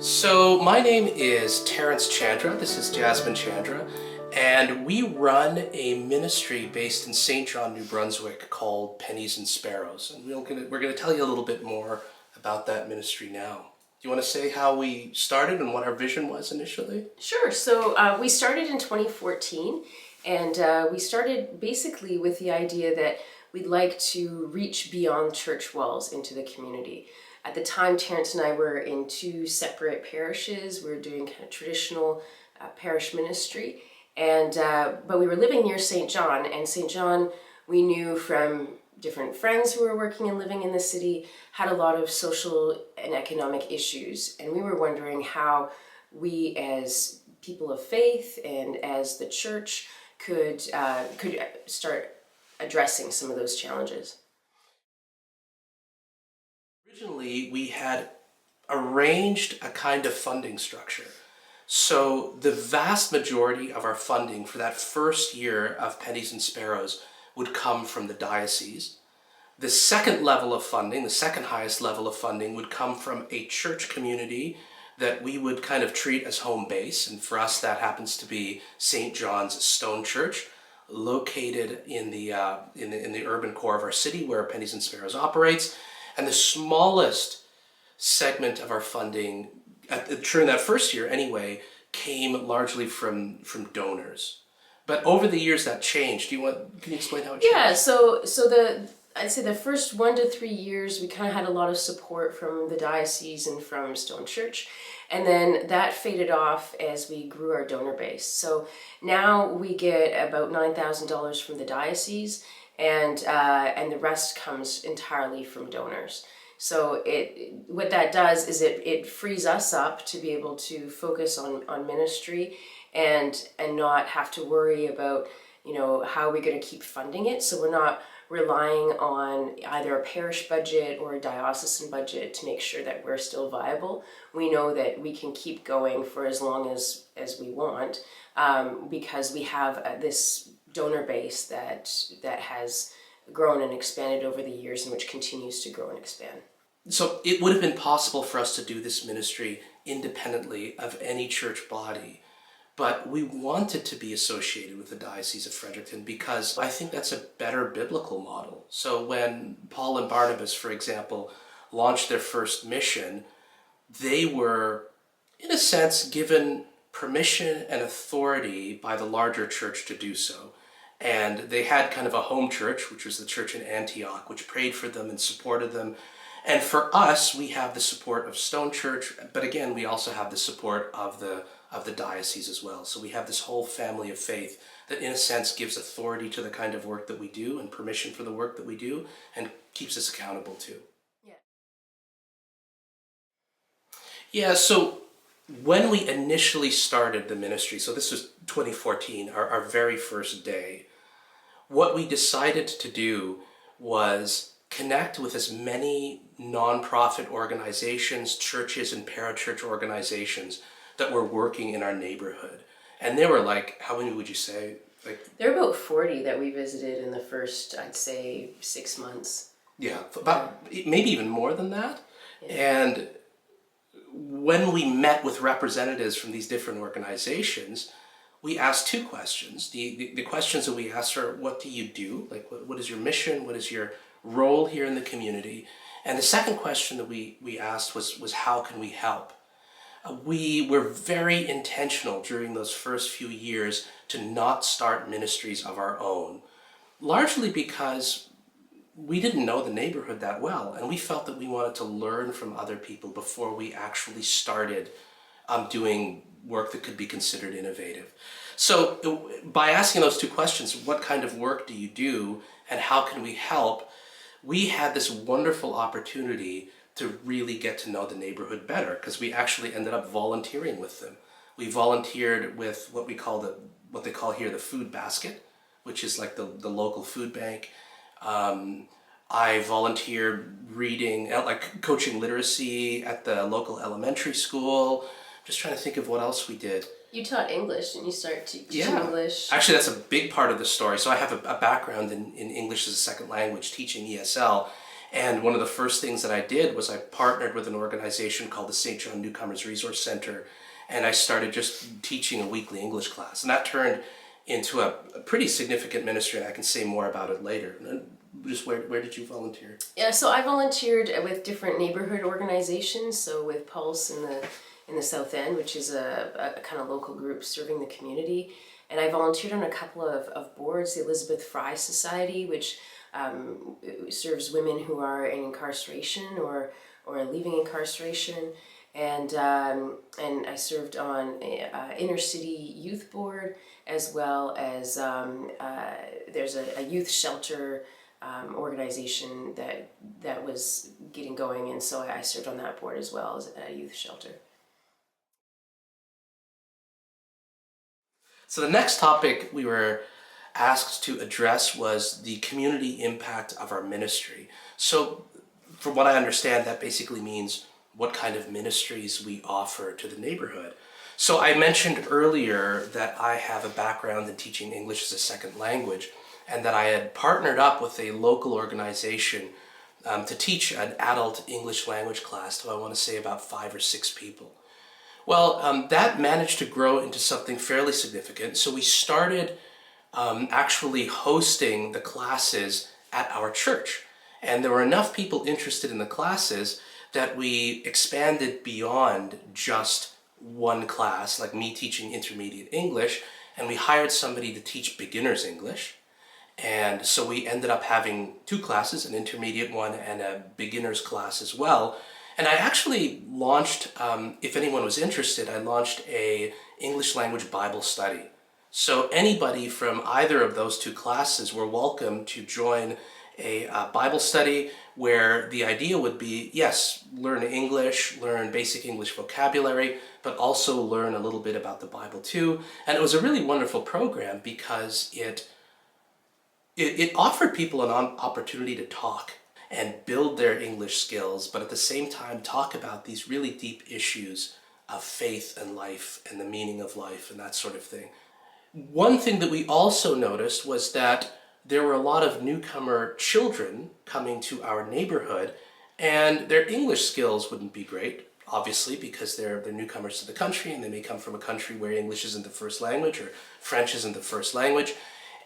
So my name is Terence Chandra, this is Jasmine Chandra, and we run a ministry based in St John New Brunswick called Pennies and Sparrows. And we're gonna tell you a little bit more about that ministry now. Do you want to say how we started and what our vision was initially? Sure. So we started in 2014, and we started basically with the idea that we'd like to reach beyond church walls into the community. At the time, Terence and I were in two separate parishes. We were doing kind of traditional parish ministry, and but we were living near St. John, and St. John, we knew from different friends who were working and living in the city, had a lot of social and economic issues, and we were wondering how we as people of faith and as the church could start addressing some of those challenges. Originally, we had arranged a kind of funding structure. So the vast majority of our funding for that first year of Pennies and Sparrows would come from the diocese. The second level of funding, the second highest level of funding, would come from a church community that we would kind of treat as home base. And for us, that happens to be St. John's Stone Church, located in the urban core of our city where Pennies and Sparrows operates. And the smallest segment of our funding, during that first year anyway, came largely from donors. But over the years that changed. Can you explain how it changed? Yeah, I'd say the first 1 to 3 years, we kind of had a lot of support from the diocese and from Stone Church. And then that faded off as we grew our donor base. So now we get about $9,000 from the diocese, and the rest comes entirely from donors. So what that does is it frees us up to be able to focus on ministry and not have to worry about, how are we going to keep funding it. So we're not relying on either a parish budget or a diocesan budget to make sure that we're still viable. We know that we can keep going for as long as we want, because we have this donor base that has grown and expanded over the years, and which continues to grow and expand. So it would have been possible for us to do this ministry independently of any church body, but we wanted to be associated with the Diocese of Fredricton because I think that's a better biblical model. So when Paul and Barnabas, for example, launched their first mission, they were, in a sense, given permission and authority by the larger church to do so. And they had kind of a home church, which was the church in Antioch, which prayed for them and supported them. And for us, we have the support of Stone Church, but again, we also have the support of the diocese as well. So we have this whole family of faith that, in a sense, gives authority to the kind of work that we do and permission for the work that we do and keeps us accountable too. Yeah, so when we initially started the ministry, so this was 2014, our very first day, what we decided to do was connect with as many nonprofit organizations, churches, and parachurch organizations that were working in our neighborhood. And there were how many would you say? There are about 40 that we visited in the first, I'd say, 6 months. Yeah, about maybe even more than that. Yeah. And when we met with representatives from these different organizations, we asked two questions. The questions that we asked are, what do you do? What is your mission? What is your role here in the community? And the second question that we asked was how can we help? We were very intentional during those first few years to not start ministries of our own, largely because we didn't know the neighborhood that well, and we felt that we wanted to learn from other people before we actually started doing work that could be considered innovative. So by asking those two questions, what kind of work do you do and how can we help, we had this wonderful opportunity to really get to know the neighborhood better, because we actually ended up volunteering with them. We volunteered with what they call here the food basket, which is like the local food bank. I volunteered reading, coaching literacy at the local elementary school. Just trying to think of what else we did. You taught English, and you started teaching English. Actually, that's a big part of the story. So I have a background in English as a second language, teaching ESL. And one of the first things that I did was I partnered with an organization called the St John Newcomers Resource Center, and I started just teaching a weekly English class. And that turned into a pretty significant ministry, and I can say more about it later. Just where did you volunteer? Yeah, so I volunteered with different neighborhood organizations. So with Pulse in the South End, which is a kind of local group serving the community. And I volunteered on a couple of boards, the Elizabeth Fry Society, which serves women who are in incarceration or leaving incarceration. And I served on a inner city youth board, as well as there's a youth shelter organization that was getting going, and so I served on that board as well as a youth shelter. So the next topic we were asked to address was the community impact of our ministry. So from what I understand, that basically means what kind of ministries we offer to the neighborhood. So I mentioned earlier that I have a background in teaching English as a second language, and that I had partnered up with a local organization to teach an adult English language class to, I want to say, about 5 or 6 people. Well, that managed to grow into something fairly significant. So we started actually hosting the classes at our church. And there were enough people interested in the classes that we expanded beyond just one class, like me teaching intermediate English, and we hired somebody to teach beginner's English. And so we ended up having 2 classes, an intermediate one and a beginner's class as well. And I actually launched, if anyone was interested, I launched a English language Bible study. So anybody from either of those 2 classes were welcome to join a Bible study where the idea would be, yes, learn English, learn basic English vocabulary, but also learn a little bit about the Bible too. And it was a really wonderful program because it offered people an opportunity to talk and build their English skills, but at the same time talk about these really deep issues of faith and life and the meaning of life and that sort of thing. One thing that we also noticed was that there were a lot of newcomer children coming to our neighborhood, and their English skills wouldn't be great, obviously, because they're newcomers to the country, and they may come from a country where English isn't the first language or French isn't the first language.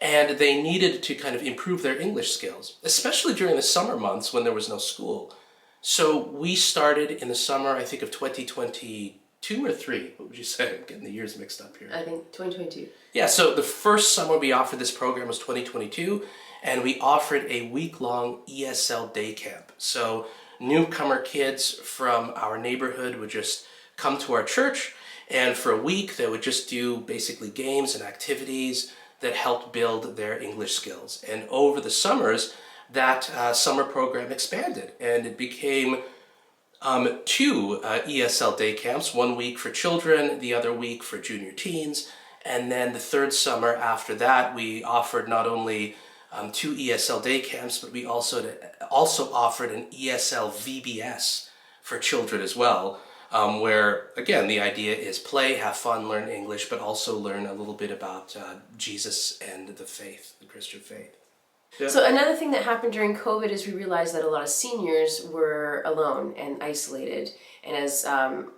And they needed to kind of improve their English skills, especially during the summer months when there was no school. So we started in the summer, I think, of 2022 or 3. What would you say? I'm getting the years mixed up here. I think 2022. Yeah, so the first summer we offered this program was 2022, and we offered a week-long ESL day camp. So newcomer kids from our neighborhood would just come to our church, and for a week they would just do basically games and activities that helped build their English skills. And over the summers, that summer program expanded, and it became 2 ESL day camps, 1 week for children, the other week for junior teens. And then the 3rd summer after that, we offered not only 2 ESL day camps, but we also offered an ESL VBS for children as well, where, again, the idea is play, have fun, learn English, but also learn a little bit about Jesus and the faith, the Christian faith. Yeah. So another thing that happened during COVID is we realized that a lot of seniors were alone and isolated. And as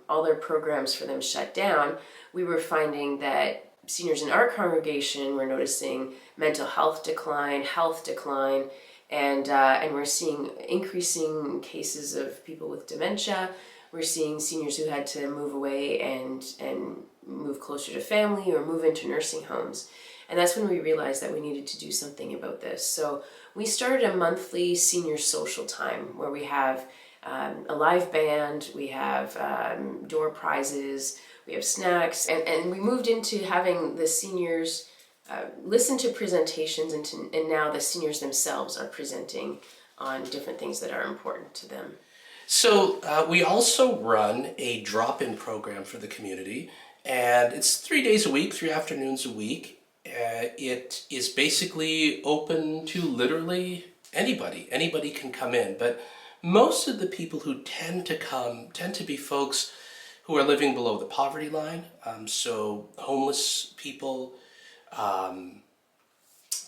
all their programs for them shut down, we were finding that seniors in our congregation were noticing mental health decline, and we're seeing increasing cases of people with dementia. We're seeing seniors who had to move away and move closer to family or move into nursing homes. And that's when we realized that we needed to do something about this. So we started a monthly senior social time where we have a live band, we have door prizes, we have snacks, and we moved into having the seniors listen to presentations, and now the seniors themselves are presenting on different things that are important to them. So we also run a drop-in program for the community, and it's 3 days a week, 3 afternoons a week. It is basically open to literally anybody. Anybody can come in, but most of the people who tend to come tend to be folks who are living below the poverty line. So homeless people,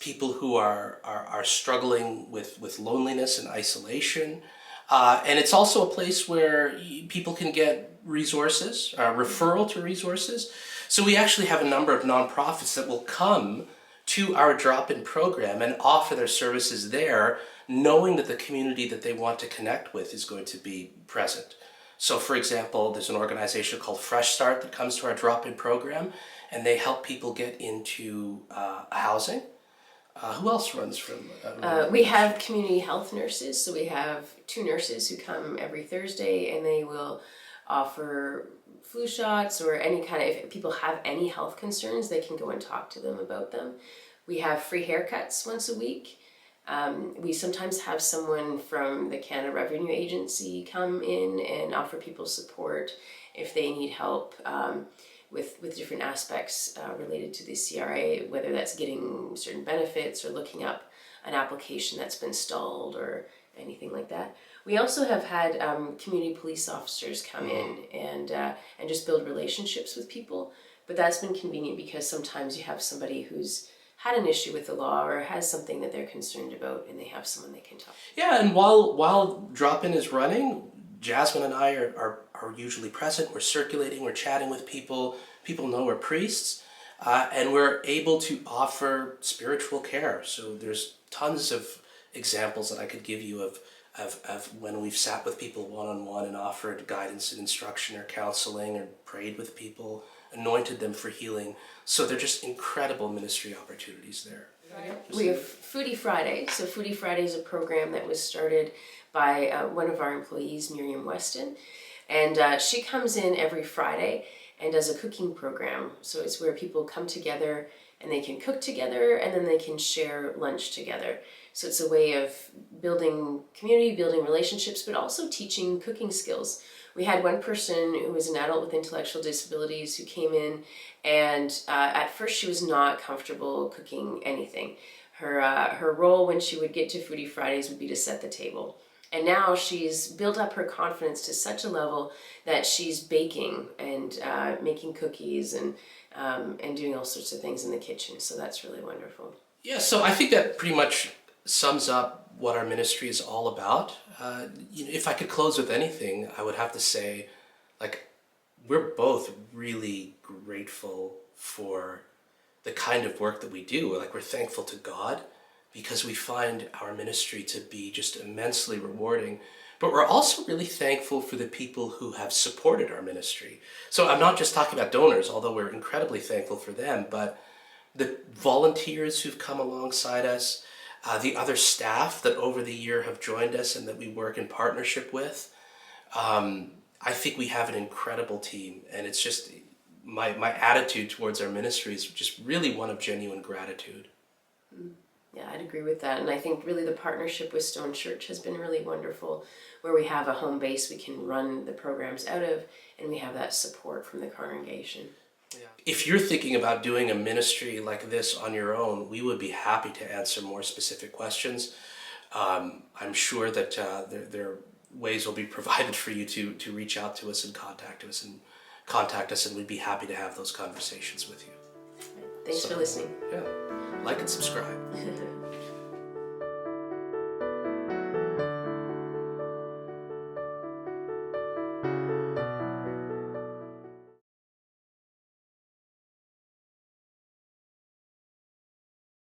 people who are struggling with loneliness and isolation. And it's also a place where people can get resources, referral to resources. So we actually have a number of nonprofits that will come to our drop-in program and offer their services there, knowing that the community that they want to connect with is going to be present. So for example, there's an organization called Fresh Start that comes to our drop-in program, and they help people get into housing. Who else runs from? We have community health nurses, so we have 2 nurses who come every Thursday, and they will offer flu shots or any kind of, if people have any health concerns, they can go and talk to them about them. We have free haircuts once a week. We sometimes have someone from the Canada Revenue Agency come in and offer people support if they need help with different aspects related to the CRA, whether that's getting certain benefits or looking up an application that's been stalled or anything like that. We also have had community police officers come in and just build relationships with people, but that's been convenient because sometimes you have somebody who's had an issue with the law or has something that they're concerned about, and they have someone they can talk to. Yeah, and while drop-in is running, Jasmine and I are usually present. We're circulating, we're chatting with people. People know we're priests, and we're able to offer spiritual care. So there's tons of examples that I could give you of when we've sat with people one-on-one and offered guidance and instruction or counseling or prayed with people, anointed them for healing. So they're just incredible ministry opportunities there. We have Foodie Friday. So Foodie Friday is a program that was started by one of our employees, Miriam Weston. And she comes in every Friday and does a cooking program. So it's where people come together and they can cook together and then they can share lunch together. So it's a way of building community, building relationships, but also teaching cooking skills. We had one person who was an adult with intellectual disabilities who came in, and at first she was not comfortable cooking anything. Her role when she would get to Foodie Fridays would be to set the table. And now she's built up her confidence to such a level that she's baking and making cookies and doing all sorts of things in the kitchen. So that's really wonderful. Yeah, so I think that pretty much sums up what our ministry is all about. If I could close with anything, I would have to say, we're both really grateful for the kind of work that we do. We're thankful to God because we find our ministry to be just immensely rewarding. But we're also really thankful for the people who have supported our ministry. So I'm not just talking about donors, although we're incredibly thankful for them, but the volunteers who've come alongside us, the other staff that over the year have joined us and that we work in partnership with. I think we have an incredible team, and it's just my attitude towards our ministry is just really one of genuine gratitude. Yeah, I'd agree with that. And I think really the partnership with Stone Church has been really wonderful, where we have a home base we can run the programs out of, and we have that support from the congregation. Yeah. If you're thinking about doing a ministry like this on your own, we would be happy to answer more specific questions. I'm sure that there are ways will be provided for you to reach out to us and contact us, and we'd be happy to have those conversations with you. Thanks for listening. Yeah, like and subscribe.